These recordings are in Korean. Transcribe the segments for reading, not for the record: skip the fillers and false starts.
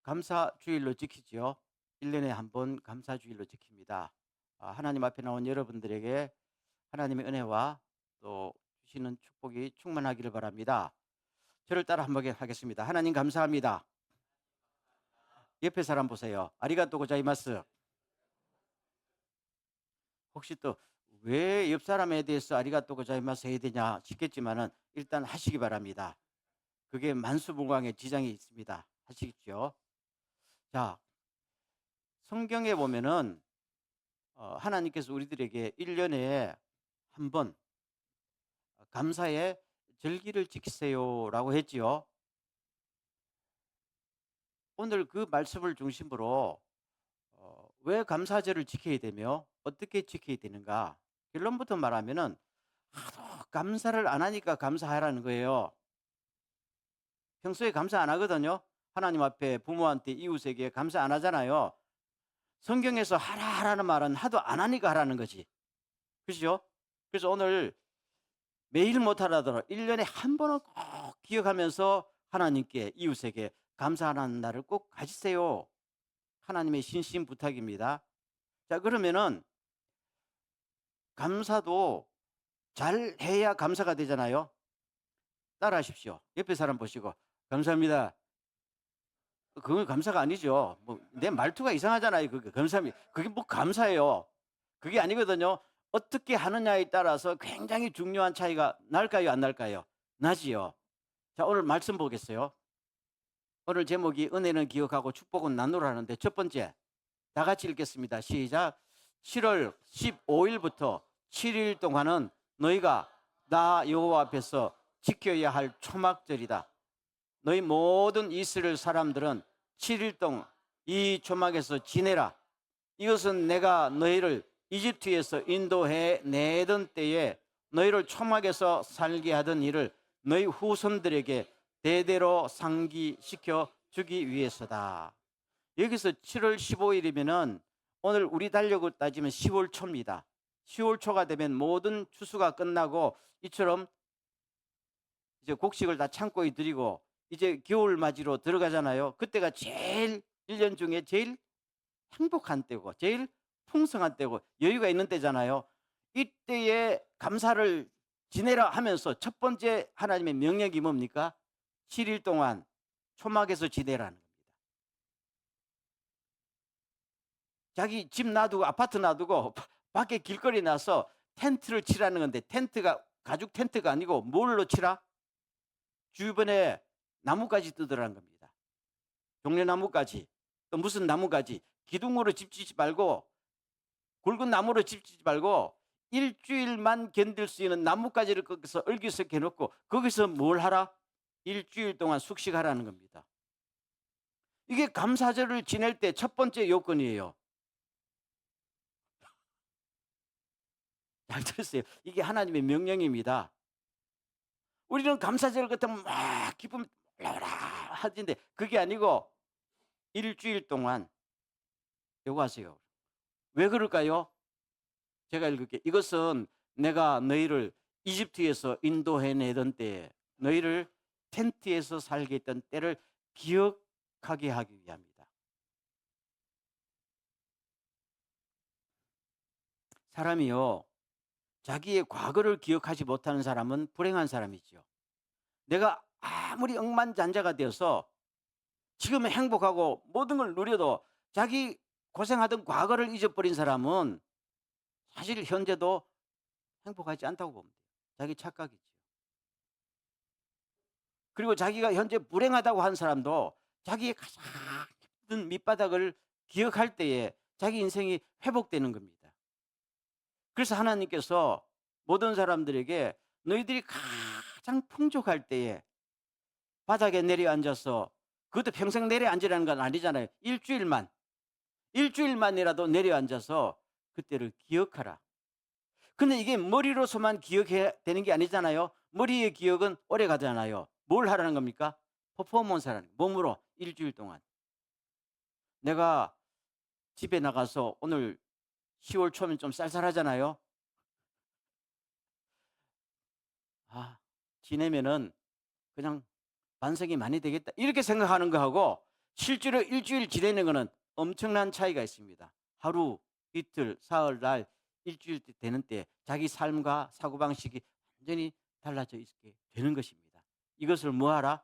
감사주일로 지키지요. 1년에 한 번 감사주일로 지킵니다. 하나님 앞에 나온 여러분들에게 하나님의 은혜와 또 주시는 축복이 충만하기를 바랍니다. 저를 따라 한번 하겠습니다. 하나님 감사합니다. 옆에 사람 보세요. 아리가또 고자이마스. 혹시 또 왜 옆 사람에 대해서 아리가또 고자이마스 해야 되냐 싶겠지만은 일단 하시기 바랍니다. 그게 만수무강의 지장이 있습니다. 하시겠죠? 자, 성경에 보면은 하나님께서 우리들에게 1년에 한 번 감사의 절기를 지키세요라고 했지요. 오늘 그 말씀을 중심으로 왜 감사절을 지켜야 되며 어떻게 지켜야 되는가? 결론부터 말하면은 하도 감사를 안 하니까 감사하라는 거예요. 평소에 감사 안 하거든요. 하나님 앞에 부모한테 이웃에게 감사 안 하잖아요. 성경에서 하라는 말은 하도 안 하니까 하라는 거지. 그죠? 그래서 오늘 매일 못하더라도 1년에 한 번은 꼭 기억하면서 하나님께 이웃에게 감사하는 날을 꼭 가지세요. 하나님의 신심 부탁입니다. 자, 그러면은 감사도 잘 해야 감사가 되잖아요. 따라 하십시오. 옆에 사람 보시고 감사합니다. 그건 감사가 아니죠. 뭐 내 말투가 이상하잖아요. 그게 감사합니다. 그게 뭐 감사해요. 그게 아니거든요. 어떻게 하느냐에 따라서 굉장히 중요한 차이가 날까요, 안 날까요? 나지요. 자, 오늘 말씀 보겠어요. 오늘 제목이 은혜는 기억하고 축복은 나누라는데 첫 번째, 다 같이 읽겠습니다. 시작. 7월 15일부터 7일 동안은 너희가 나 여호와 앞에서 지켜야 할 초막절이다. 너희 모든 이스라엘 사람들은 7일 동안 이 초막에서 지내라. 이것은 내가 너희를 이집트에서 인도해 내던 때에 너희를 초막에서 살게 하던 일을 너희 후손들에게 대대로 상기시켜 주기 위해서다. 여기서 7월 15일이면은 오늘 우리 달력으로 따지면 10월 초입니다. 10월 초가 되면 모든 추수가 끝나고 이처럼 이제 곡식을 다 창고에 들이고 이제 겨울 맞이로 들어가잖아요. 그때가 제일 1년 중에 제일 행복한 때고 제일 풍성한 때고 여유가 있는 때잖아요. 이때에 감사를 지내라 하면서 첫 번째 하나님의 명령이 뭡니까? 7일 동안 초막에서 지내라는 겁니다. 자기 집 놔두고 아파트 놔두고 밖에 길거리 나서 텐트를 치라는 건데 텐트가 가죽 텐트가 아니고 뭘로 치라? 주변에 나뭇가지 뜯으라는 겁니다. 종려나뭇가지 또 무슨 나뭇가지 기둥으로 집 짓지 말고 굵은 나무로 집 짓지 말고 일주일만 견딜 수 있는 나뭇가지를 거기서 얼기석해 놓고 거기서 뭘 하라? 일주일 동안 숙식하라는 겁니다. 이게 감사절을 지낼 때 첫 번째 요건이에요. 잘 들으세요. 이게 하나님의 명령입니다. 우리는 감사절 같으면 막 기쁨 올라오라 하는데 그게 아니고 일주일 동안 요거 하세요. 왜 그럴까요? 제가 읽을게요. 이것은 내가 너희를 이집트에서 인도해내던 때에 너희를 텐트에서 살게 했던 때를 기억하게 하기 위함이다. 사람이요, 자기의 과거를 기억하지 못하는 사람은 불행한 사람이지요. 내가 아무리 억만장자가 되어서 지금은 행복하고 모든 걸 누려도 자기 고생하던 과거를 잊어버린 사람은 사실 현재도 행복하지 않다고 보면 돼요. 자기 착각이죠. 그리고 자기가 현재 불행하다고 한 사람도 자기의 가장 힘든 밑바닥을 기억할 때에 자기 인생이 회복되는 겁니다. 그래서 하나님께서 모든 사람들에게 너희들이 가장 풍족할 때에 바닥에 내려앉아서 그것도 평생 내려앉으라는 건 아니잖아요. 일주일만이라도 내려앉아서 그때를 기억하라. 근데 이게 머리로서만 기억해야 되는 게 아니잖아요. 머리의 기억은 오래 가잖아요. 뭘 하라는 겁니까? 퍼포먼스라는 거예요. 몸으로 일주일 동안. 내가 집에 나가서 오늘 10월 초면 좀 쌀쌀하잖아요. 지내면은 그냥 반성이 많이 되겠다. 이렇게 생각하는 거하고 실제로 일주일 지내는 것은 엄청난 차이가 있습니다. 하루, 이틀, 사흘, 날, 일주일 되는 때 자기 삶과 사고방식이 완전히 달라져 있게 되는 것입니다. 이것을 뭐하라?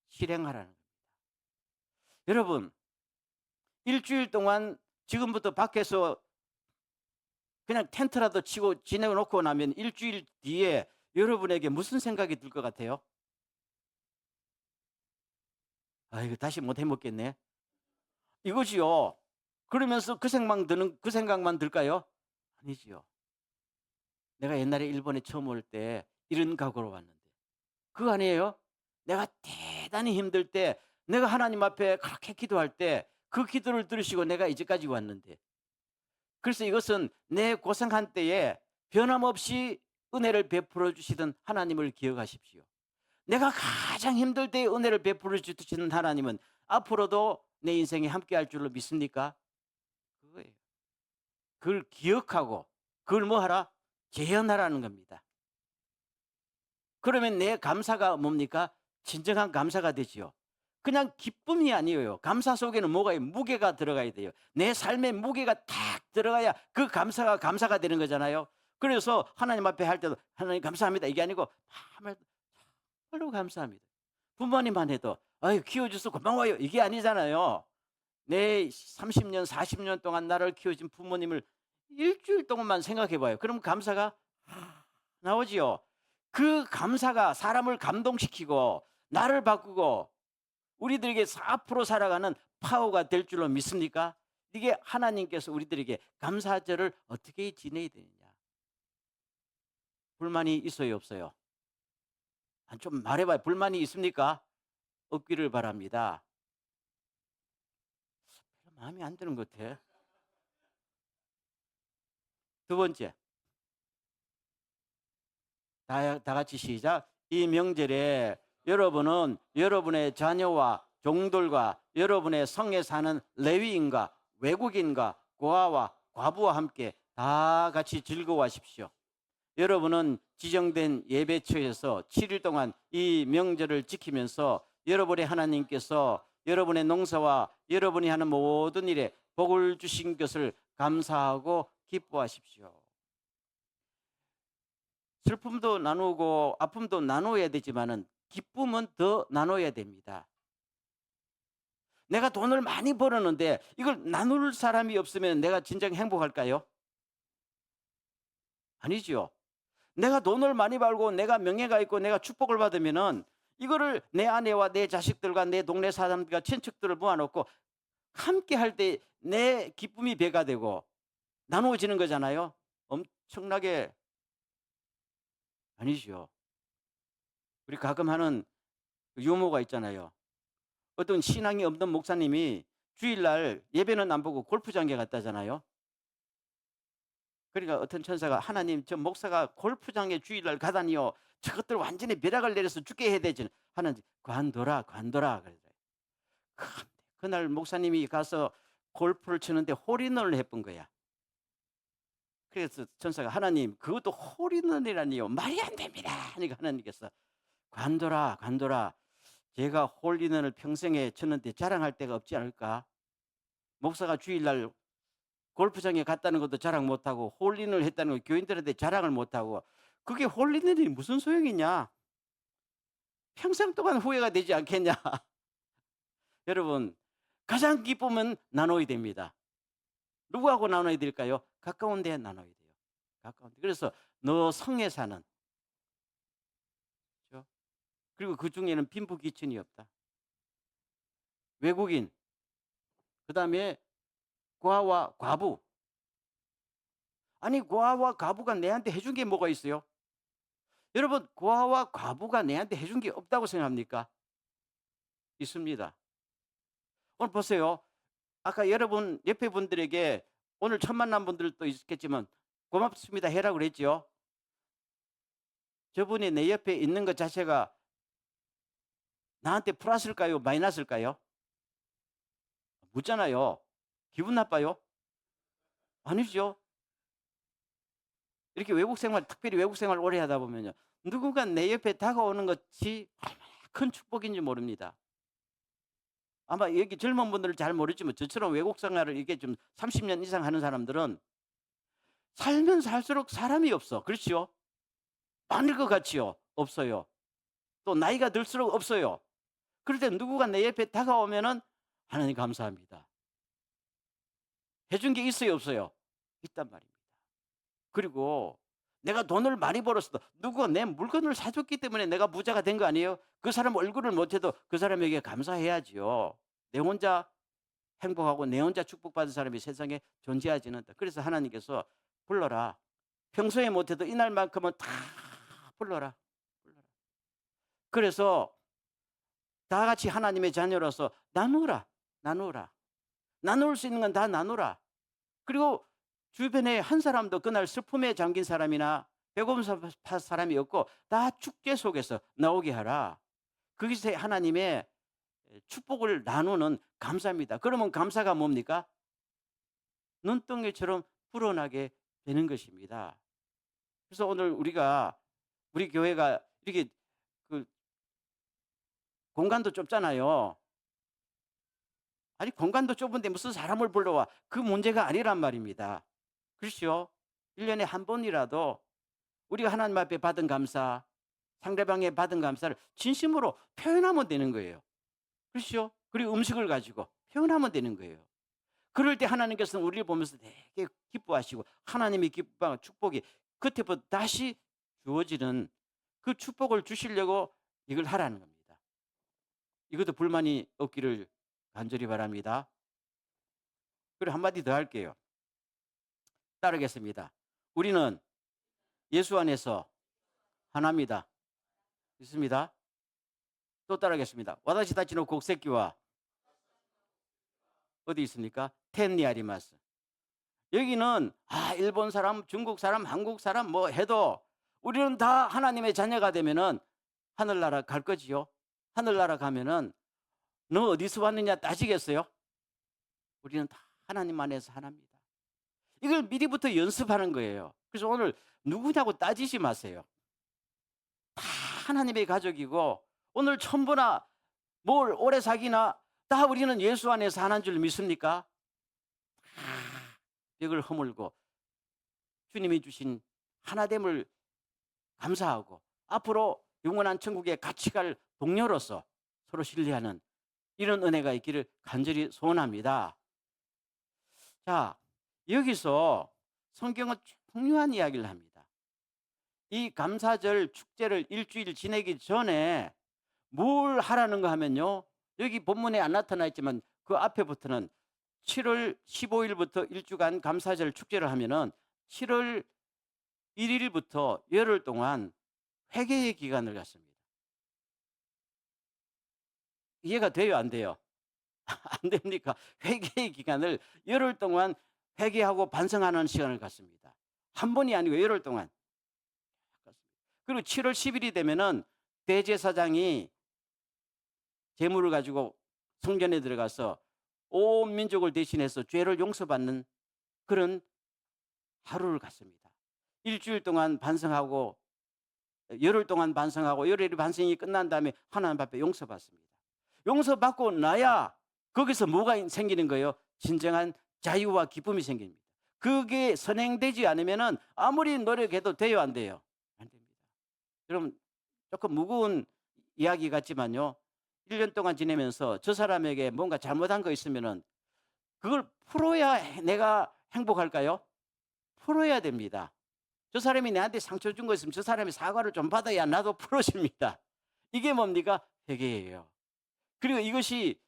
실행하라는 겁니다. 여러분, 일주일 동안 지금부터 밖에서 그냥 텐트라도 치고 지내고 놓고 나면 일주일 뒤에 여러분에게 무슨 생각이 들 것 같아요? 아, 이거 다시 못 해먹겠네. 이거지요. 그러면서 그 생각만 들까요? 아니지요. 내가 옛날에 일본에 처음 올 때 이런 각오로 왔는데. 그거 아니에요? 내가 대단히 힘들 때 내가 하나님 앞에 그렇게 기도할 때 그 기도를 들으시고 내가 이제까지 왔는데. 그래서 이것은 내 고생한 때에 변함없이 은혜를 베풀어 주시던 하나님을 기억하십시오. 내가 가장 힘들 때에 은혜를 베풀어 주시는 하나님은 앞으로도 내 인생에 함께 할 줄로 믿습니까? 그거예요. 그걸 기억하고 그걸 뭐 하라? 재현하라는 겁니다. 그러면 내 감사가 뭡니까? 진정한 감사가 되지요. 그냥 기쁨이 아니에요. 감사 속에는 뭐가 무게가 들어가야 돼요. 내 삶에 무게가 탁 들어가야 그 감사가 되는 거잖아요. 그래서 하나님 앞에 할 때도 하나님 감사합니다. 이게 아니고 정말로 감사합니다. 부모님만 해도 아유 키워줘서 고마워요. 이게 아니잖아요. 내 30년, 40년 동안 나를 키워준 부모님을 일주일 동안만 생각해 봐요. 그럼 감사가 나오지요. 그 감사가 사람을 감동시키고 나를 바꾸고 우리들에게 앞으로 살아가는 파워가 될 줄로 믿습니까? 이게 하나님께서 우리들에게 감사절을 어떻게 지내야 되느냐. 불만이 있어요, 없어요? 좀 말해봐요. 불만이 있습니까? 없기를 바랍니다. 별로 마음에 안 드는 것 같아. 두 번째, 다 같이 시작. 이 명절에 여러분은 여러분의 자녀와 종들과 여러분의 성에 사는 레위인과 외국인과 고아와 과부와 함께 다 같이 즐거워하십시오. 여러분은 지정된 예배처에서 7일 동안 이 명절을 지키면서 여러분의 하나님께서 여러분의 농사와 여러분이 하는 모든 일에 복을 주신 것을 감사하고 기뻐하십시오. 슬픔도 나누고 아픔도 나눠야 되지만은 기쁨은 더 나눠야 됩니다. 내가 돈을 많이 벌었는데 이걸 나눌 사람이 없으면 내가 진정 행복할까요? 아니지요. 내가 돈을 많이 벌고 내가 명예가 있고 내가 축복을 받으면은 이거를 내 아내와 내 자식들과 내 동네 사람들과 친척들을 모아놓고 함께 할 때 내 기쁨이 배가 되고 나누어지는 거잖아요. 엄청나게 아니죠. 우리 가끔 하는 유머가 있잖아요. 어떤 신앙이 없는 목사님이 주일날 예배는 안 보고 골프장에 갔다잖아요. 그러니까 어떤 천사가 하나님 저 목사가 골프장에 주일날 가다니요. 저것들 완전히 벼락을 내려서 죽게 해야 되지. 하나님 관둬라 그러더래. 그날 목사님이 가서 골프를 치는데 홀인원을 해본 거야. 그래서 천사가 하나님 그것도 홀인원이라니요. 말이 안 됩니다. 하니까 하나님께서 관둬라. 제가 홀인원을 평생에 쳤는데 자랑할 데가 없지 않을까? 목사가 주일날 골프장에 갔다는 것도 자랑 못하고 홀인을 했다는 거 교인들한테 자랑을 못하고 그게 홀인원이 무슨 소용이냐? 평생 동안 후회가 되지 않겠냐? 여러분 가장 기쁨은 나눠야 됩니다. 누구하고 나눠야 될까요? 가까운 데 나눠야 돼요. 가까운 데. 그래서 너 성에 사는 그렇죠? 그리고 그 중에는 빈부귀천이 없다. 외국인 그다음에 고아와 과부. 아니 고아와 과부가 내한테 해준 게 뭐가 있어요? 여러분 고아와 과부가 내한테 해준 게 없다고 생각합니까? 있습니다. 오늘 보세요. 아까 여러분 옆에 분들에게 오늘 첫 만난 분들도 있겠지만 고맙습니다 해라고 그랬죠. 저분이 내 옆에 있는 것 자체가 나한테 플러스일까요? 마이너스일까요? 묻잖아요. 기분 나빠요? 아니죠. 이렇게 외국 생활, 특별히 외국 생활 오래 하다 보면요. 누군가 내 옆에 다가오는 것이 얼마나 큰 축복인지 모릅니다. 아마 여기 젊은 분들은 잘 모르지만 저처럼 외국 생활을 이게 좀 30년 이상 하는 사람들은 살면 살수록 사람이 없어. 그렇지요? 많을 것 같지요? 없어요. 또 나이가 들수록 없어요. 그럴 때 누구가 내 옆에 다가오면은 하나님 감사합니다. 해준 게 있어요, 없어요? 있단 말입니다. 그리고 내가 돈을 많이 벌었어도 누구가 내 물건을 사줬기 때문에 내가 부자가 된 거 아니에요? 그 사람 얼굴을 못해도 그 사람에게 감사해야지요. 내 혼자 행복하고 내 혼자 축복받은 사람이 세상에 존재하지는 않다. 그래서 하나님께서 불러라. 평소에 못해도 이날만큼은 다 불러라. 불러라. 그래서 다 같이 하나님의 자녀로서 나누라. 나누라. 나눌 수 있는 건 다 나누라. 그리고 주변에 한 사람도 그날 슬픔에 잠긴 사람이나 배고픈 사람이 없고 다 축제 속에서 나오게 하라. 거기서 하나님의 축복을 나누는 감사입니다. 그러면 감사가 뭡니까? 눈덩이처럼 불어나게 되는 것입니다. 그래서 오늘 우리 교회가 이렇게 그 공간도 좁잖아요. 아니 공간도 좁은데 무슨 사람을 불러와. 그 문제가 아니란 말입니다. 그렇죠? 1년에 한 번이라도 우리가 하나님 앞에 받은 감사, 상대방의 받은 감사를 진심으로 표현하면 되는 거예요. 그렇죠? 그리고 음식을 가지고 표현하면 되는 거예요. 그럴 때 하나님께서는 우리를 보면서 되게 기뻐하시고 하나님이 기뻐하는 축복이 그때부터 다시 주어지는 그 축복을 주시려고 이걸 하라는 겁니다. 이것도 불만이 없기를 간절히 바랍니다. 그리고 한마디 더 할게요. 따르겠습니다. 우리는 예수 안에서 하나입니다. 있습니다. 또 따르겠습니다. 와다시 다치노 곡새끼와 어디 있습니까? 텐니아리마스. 여기는 일본 사람, 중국 사람, 한국 사람 뭐 해도 우리는 다 하나님의 자녀가 되면은 하늘나라 갈 거지요. 하늘나라 가면은 너 어디서 왔느냐 따지겠어요? 우리는 다 하나님 안에서 하나입니다. 이걸 미리부터 연습하는 거예요. 그래서 오늘 누구냐고 따지지 마세요. 다 하나님의 가족이고 오늘 천부나 뭘 오래 사귀나 다 우리는 예수 안에서 하나인 줄 믿습니까? 다 벽을 허물고 주님이 주신 하나됨을 감사하고 앞으로 영원한 천국에 같이 갈 동료로서 서로 신뢰하는 이런 은혜가 있기를 간절히 소원합니다. 자, 여기서 성경은 중요한 이야기를 합니다. 이 감사절 축제를 일주일 지내기 전에 뭘 하라는 거 하면요. 여기 본문에 안 나타나 있지만 그 앞에부터는 7월 15일부터 일주간 감사절 축제를 하면은 7월 1일부터 열흘 동안 회개의 기간을 갖습니다. 이해가 돼요, 안 돼요? 안 됩니까? 회개의 기간을 열흘 동안 회개하고 반성하는 시간을 갖습니다. 한 번이 아니고 열흘 동안. 그리고 7월 10일이 되면은 대제사장이 제물을 가지고 성전에 들어가서 온 민족을 대신해서 죄를 용서받는 그런 하루를 갖습니다. 일주일 동안 반성하고 열흘 동안 반성하고 열흘의 반성이 끝난 다음에 하나님 앞에 용서받습니다. 용서받고 나야 거기서 뭐가 생기는 거예요? 진정한 자유와 기쁨이 생깁니다. 그게 선행되지 않으면은 아무리 노력해도 돼요, 안 돼요? 안 됩니다. 여러분 조금 무거운 이야기 같지만요. 1년 동안 지내면서 저 사람에게 뭔가 잘못한 거 있으면은 그걸 풀어야 내가 행복할까요? 풀어야 됩니다. 저 사람이 내한테 상처 준 거 있으면 저 사람이 사과를 좀 받아야 나도 풀어집니다. 이게 뭡니까? 회개예요. 그리고 이것이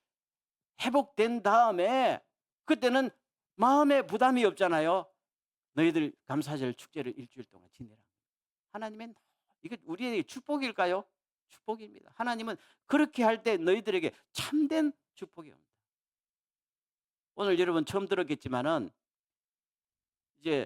회복된 다음에 그때는 마음에 부담이 없잖아요. 너희들 감사절 축제를 일주일 동안 지내라. 하나님은 이게 우리에게 축복일까요? 축복입니다. 하나님은 그렇게 할 때 너희들에게 참된 축복이 옵니다. 오늘 여러분 처음 들었겠지만은 이제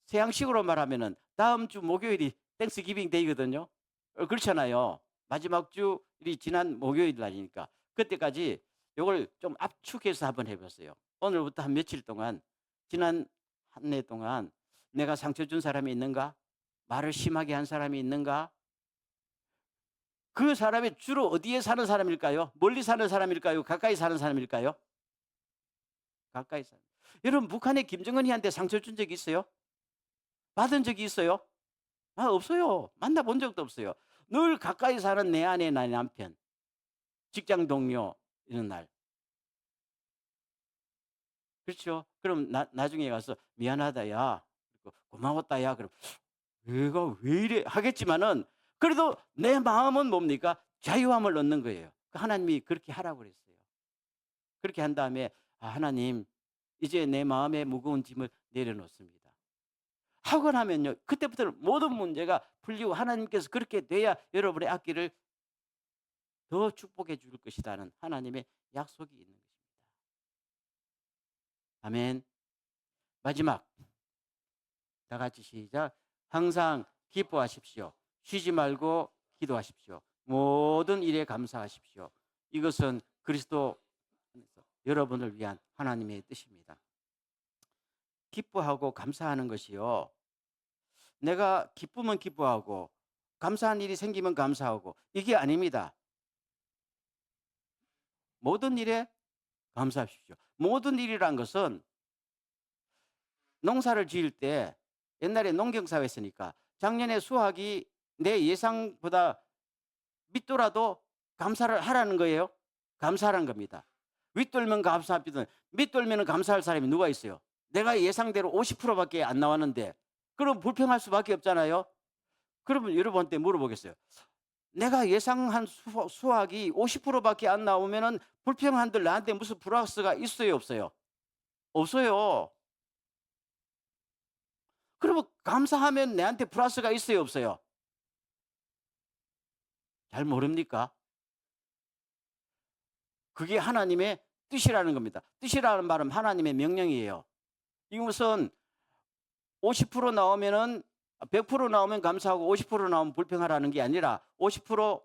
서양식으로 말하면은 다음 주 목요일이 땡스기빙 데이거든요. 그렇잖아요. 마지막 주일이 지난 목요일 날이니까 그때까지 이걸 좀 압축해서 한번 해봤어요. 오늘부터 한 며칠 동안 지난 한 해 동안 내가 상처 준 사람이 있는가? 말을 심하게 한 사람이 있는가? 그 사람이 주로 어디에 사는 사람일까요? 멀리 사는 사람일까요? 가까이 사는 사람일까요? 가까이 사는. 여러분, 북한의 김정은이한테 상처 준 적이 있어요? 받은 적이 있어요? 없어요. 만나본 적도 없어요. 늘 가까이 사는 내 아내, 내 남편, 직장 동료 이런 날. 그렇죠? 그럼 나중에 가서 미안하다 야. 그리고 고마웠다 야. 그럼 얘가 왜 이래 하겠지만은 그래도 내 마음은 뭡니까? 자유함을 얻는 거예요. 하나님이 그렇게 하라고 그랬어요. 그렇게 한 다음에 하나님 이제 내 마음의 무거운 짐을 내려놓습니다. 하고 나면요. 그때부터 모든 문제가 풀리고 하나님께서 그렇게 돼야 여러분의 앞길을 더 축복해 줄 것이라는 하나님의 약속이 있는 것입니다. 아멘. 마지막 다 같이 시작. 항상 기뻐하십시오. 쉬지 말고 기도하십시오. 모든 일에 감사하십시오. 이것은 그리스도 안에서 여러분을 위한 하나님의 뜻입니다. 기뻐하고 감사하는 것이요. 내가 기쁘면 기뻐하고 감사한 일이 생기면 감사하고 이게 아닙니다. 모든 일에 감사하십시오. 모든 일이란 것은 농사를 지을 때 옛날에 농경사회였으니까 작년에 수확이 내 예상보다 밑돌아도 감사를 하라는 거예요. 감사하라는 겁니다. 윗돌면 감사합니다. 밑돌면 감사할 사람이 누가 있어요? 내가 예상대로 50%밖에 안 나왔는데 그럼 불평할 수밖에 없잖아요. 그러면 여러분한테 물어보겠어요. 내가 예상한 수확이 50%밖에 안 나오면은 불평한들 나한테 무슨 플러스가 있어요, 없어요? 없어요. 그러면 감사하면 내한테 플러스가 있어요, 없어요? 잘 모릅니까? 그게 하나님의 뜻이라는 겁니다. 뜻이라는 말은 하나님의 명령이에요. 이것은 50% 나오면은 100% 나오면 감사하고 50% 나오면 불평하라는 게 아니라 50%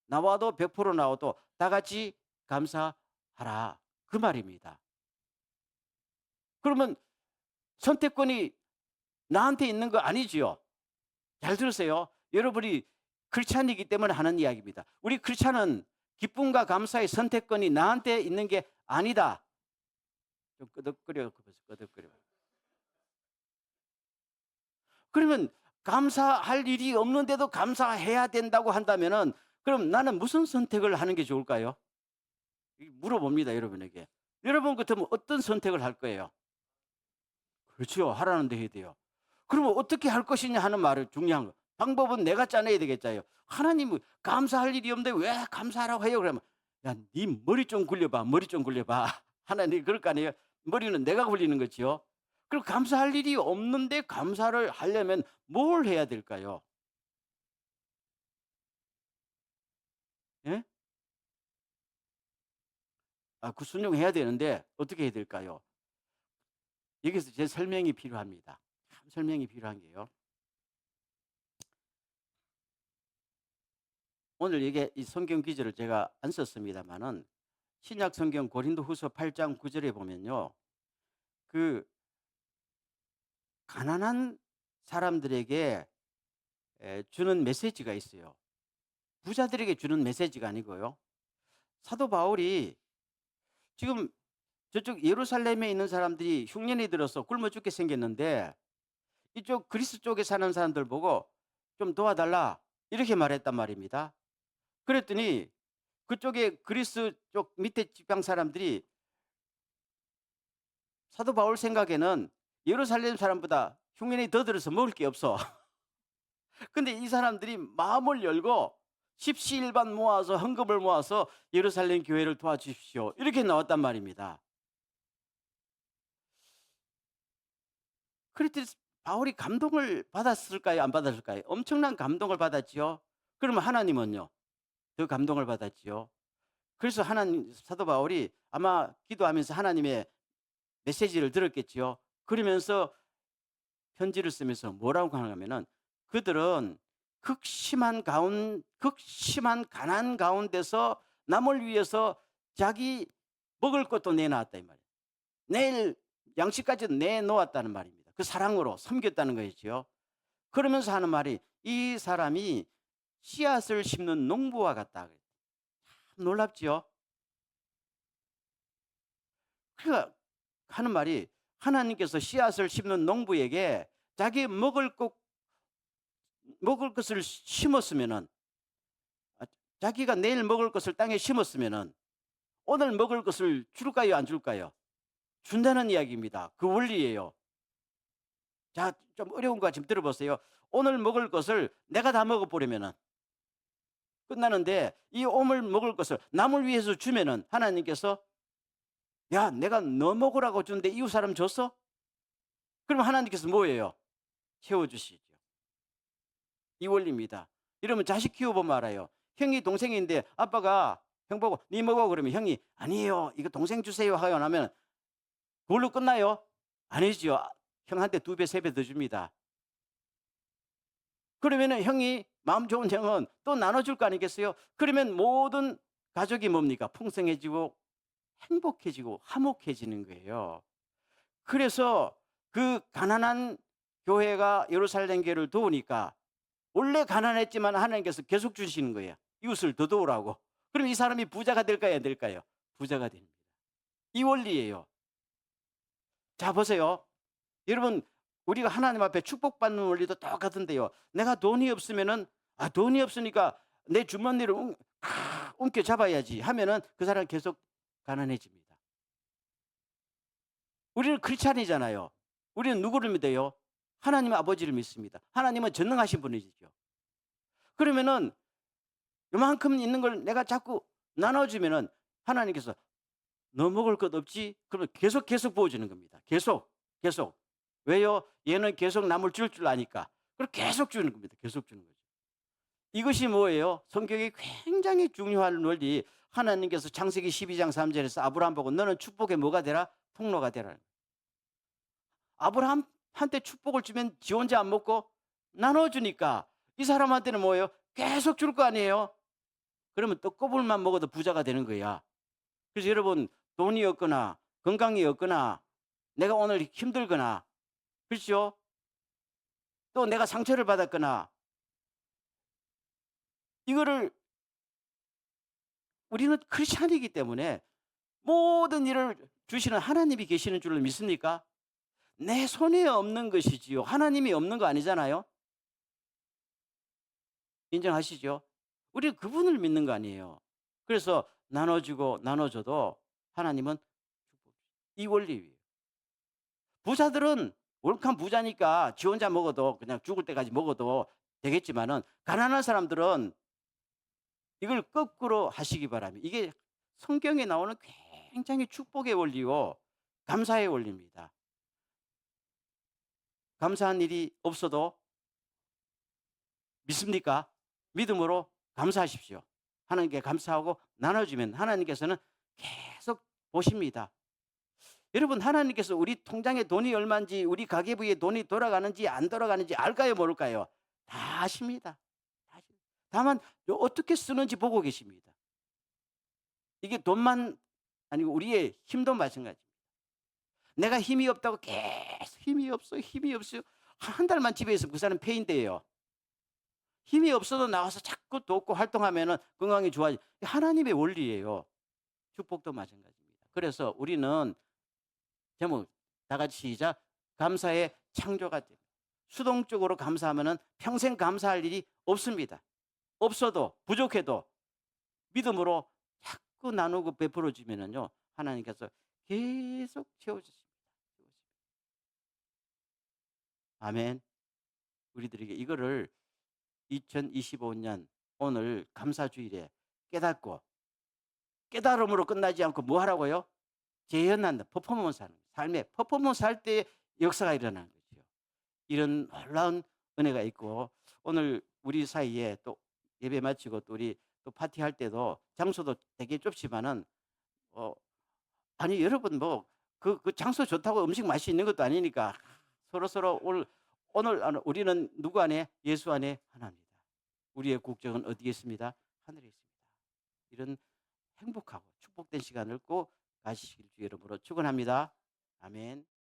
나와도 100% 나와도 다 같이 감사하라. 그 말입니다. 그러면 선택권이 나한테 있는 거 아니지요? 잘 들으세요. 여러분이 크리스찬이기 때문에 하는 이야기입니다. 우리 크리스찬은 기쁨과 감사의 선택권이 나한테 있는 게 아니다. 좀 끄덕거려. 그러면 감사할 일이 없는데도 감사해야 된다고 한다면은 그럼 나는 무슨 선택을 하는 게 좋을까요? 물어봅니다, 여러분에게. 여러분 같으면 어떤 선택을 할 거예요? 그렇죠. 하라는 대 해야 돼요. 그러면 어떻게 할 것이냐 하는 말을 중요한 거. 방법은 내가 짜내야 되겠잖아요. 하나님은 감사할 일이 없는데 왜 감사하라고 해요? 그러면 야, 네 머리 좀 굴려봐. 머리 좀 굴려봐. 하나님 그럴 거 아니에요? 머리는 내가 굴리는 거지요. 그리고 감사할 일이 없는데 감사를 하려면 뭘 해야 될까요? 예? 그 순종해야 되는데 어떻게 해야 될까요? 여기서 제 설명이 필요합니다. 참 설명이 필요한 게요. 오늘 이게 이 성경 기절을 제가 안 썼습니다만은 신약 성경 고린도후서 8장 9절에 보면요. 그 가난한 사람들에게 주는 메시지가 있어요. 부자들에게 주는 메시지가 아니고요. 사도 바울이 지금 저쪽 예루살렘에 있는 사람들이 흉년이 들어서 굶어 죽게 생겼는데 이쪽 그리스 쪽에 사는 사람들 보고 좀 도와달라 이렇게 말했단 말입니다. 그랬더니 그쪽에 그리스 쪽 밑에 지방 사람들이 사도 바울 생각에는 예루살렘 사람보다 흉년이 더 들어서 먹을 게 없어. 근데 이 사람들이 마음을 열고 십시일반 모아서 헌금을 모아서 예루살렘 교회를 도와주십시오. 이렇게 나왔단 말입니다. 그랬더니 바울이 감동을 받았을까요? 안 받았을까요? 엄청난 감동을 받았지요. 그러면 하나님은요? 더 감동을 받았지요. 그래서 하나님 사도 바울이 아마 기도하면서 하나님의 메시지를 들었겠지요. 그러면서 편지를 쓰면서 뭐라고 하냐면은 그들은 극심한 가난 가운데서 남을 위해서 자기 먹을 것도 내놨다 이 말이에요. 내일 양식까지 내놓았다는 말입니다. 그 사랑으로 섬겼다는 것이죠. 그러면서 하는 말이 이 사람이 씨앗을 심는 농부와 같다. 참 놀랍지요? 그러니까 하는 말이 하나님께서 씨앗을 심는 농부에게 자기 먹을 것을 심었으면은, 아, 자기가 내일 먹을 것을 땅에 심었으면은 오늘 먹을 것을 줄까요, 안 줄까요? 준다는 이야기입니다. 그 원리예요. 자, 좀 어려운 거 지금 들어보세요. 오늘 먹을 것을 내가 다 먹어버리면은 끝나는데, 이 오늘 먹을 것을 남을 위해서 주면은 하나님께서, 야, 내가 너 먹으라고 줬는데 이웃 사람 줬어? 그럼 하나님께서 뭐예요? 채워주시죠. 이 원리입니다. 이러면 자식 키워보면 알아요. 형이 동생인데 아빠가 형 보고 네 먹어 그러면 형이 아니에요, 이거 동생 주세요 하고 나면 그걸로 끝나요? 아니죠. 형한테 2배, 3배 더 줍니다. 그러면은 형이 마음 좋은 형은 또 나눠줄 거 아니겠어요? 그러면 모든 가족이 뭡니까? 풍성해지고 행복해지고 화목해지는 거예요. 그래서 그 가난한 교회가 예루살렘 교회를 도우니까 원래 가난했지만 하나님께서 계속 주시는 거예요. 이웃을 더 도우라고. 그럼 이 사람이 부자가 될까요, 안 될까요? 부자가 됩니다. 이 원리예요. 자, 보세요. 여러분, 우리가 하나님 앞에 축복받는 원리도 똑같은데요. 내가 돈이 없으면은, 돈이 없으니까 내 주머니를 움켜 잡아야지 하면은 그 사람은 계속 가난해집니다. 우리는 크리스찬이잖아요. 우리는 누구를 믿어요? 하나님 아버지를 믿습니다. 하나님은 전능하신 분이시죠. 그러면은 요만큼 있는 걸 내가 자꾸 나눠주면은 하나님께서 너 먹을 것 없지? 그러면 계속 부어주는 겁니다. 계속. 왜요? 얘는 계속 남을 줄 아니까. 그럼 계속 주는 겁니다. 계속 주는 거죠. 이것이 뭐예요? 성경에 굉장히 중요한 원리. 하나님께서 창세기 12장 3절에서 아브라함 보고 너는 축복의 뭐가 되라? 통로가 되라. 아브라함한테 축복을 주면 지 혼자 안 먹고 나눠주니까 이 사람한테는 뭐예요? 계속 줄 거 아니에요? 그러면 떡고물만 먹어도 부자가 되는 거야. 그래서 여러분, 돈이 없거나 건강이 없거나 내가 오늘 힘들거나, 그렇죠? 또 내가 상처를 받았거나, 이거를 우리는 크리스찬이기 때문에 모든 일을 주시는 하나님이 계시는 줄로 믿습니까? 내 손에 없는 것이지요. 하나님이 없는 거 아니잖아요. 인정하시죠? 우리 그분을 믿는 거 아니에요. 그래서 나눠주고 나눠줘도 하나님은 축복. 이 원리예요. 부자들은 월간 부자니까 지 혼자 먹어도 그냥 죽을 때까지 먹어도 되겠지만은 가난한 사람들은 이걸 거꾸로 하시기 바랍니다. 이게 성경에 나오는 굉장히 축복의 원리요, 감사의 원리입니다. 감사한 일이 없어도 믿습니까? 믿음으로 감사하십시오. 하나님께 감사하고 나눠주면 하나님께서는 계속 보십니다. 여러분, 하나님께서 우리 통장에 돈이 얼마인지, 우리 가계부에 돈이 돌아가는지 안 돌아가는지 알까요, 모를까요? 다 아십니다. 다만 어떻게 쓰는지 보고 계십니다. 이게 돈만 아니고 우리의 힘도 마찬가지입니다. 내가 힘이 없다고 계속 힘이 없어요. 한 달만 집에 있으면 그 사람 폐인돼요. 힘이 없어도 나와서 자꾸 돕고 활동하면은 건강이 좋아지. 하나님의 원리예요. 축복도 마찬가지입니다. 그래서 우리는 제목 다 같이 시작. 감사의 창조가 됩니다. 수동적으로 감사하면은 평생 감사할 일이 없습니다. 없어도 부족해도 믿음으로 자꾸 나누고 베풀어 주면은요, 하나님께서 계속 채워주십니다. 아멘. 우리들에게 이거를 2025년 오늘 감사주일에 깨닫고, 깨달음으로 끝나지 않고 뭐 하라고요? 재현한다. 퍼포먼스 하는 거예요. 삶의 퍼포먼스 할 때 역사가 일어나는 거죠. 이런 놀라운 은혜가 있고, 오늘 우리 사이에 또 예배 마치고 또 우리 또 파티할 때도 장소도 되게 좁지만은, 어, 아니 여러분 뭐 그 장소 좋다고 음식 맛이 있는 것도 아니니까 서로서로 오늘 우리는 누구 안에? 예수 안에 하나입니다. 우리의 국적은 어디에 있습니다? 하늘에 있습니다. 이런 행복하고 축복된 시간을 꼭 가지시길 주의 이름으로 축원합니다. 아멘.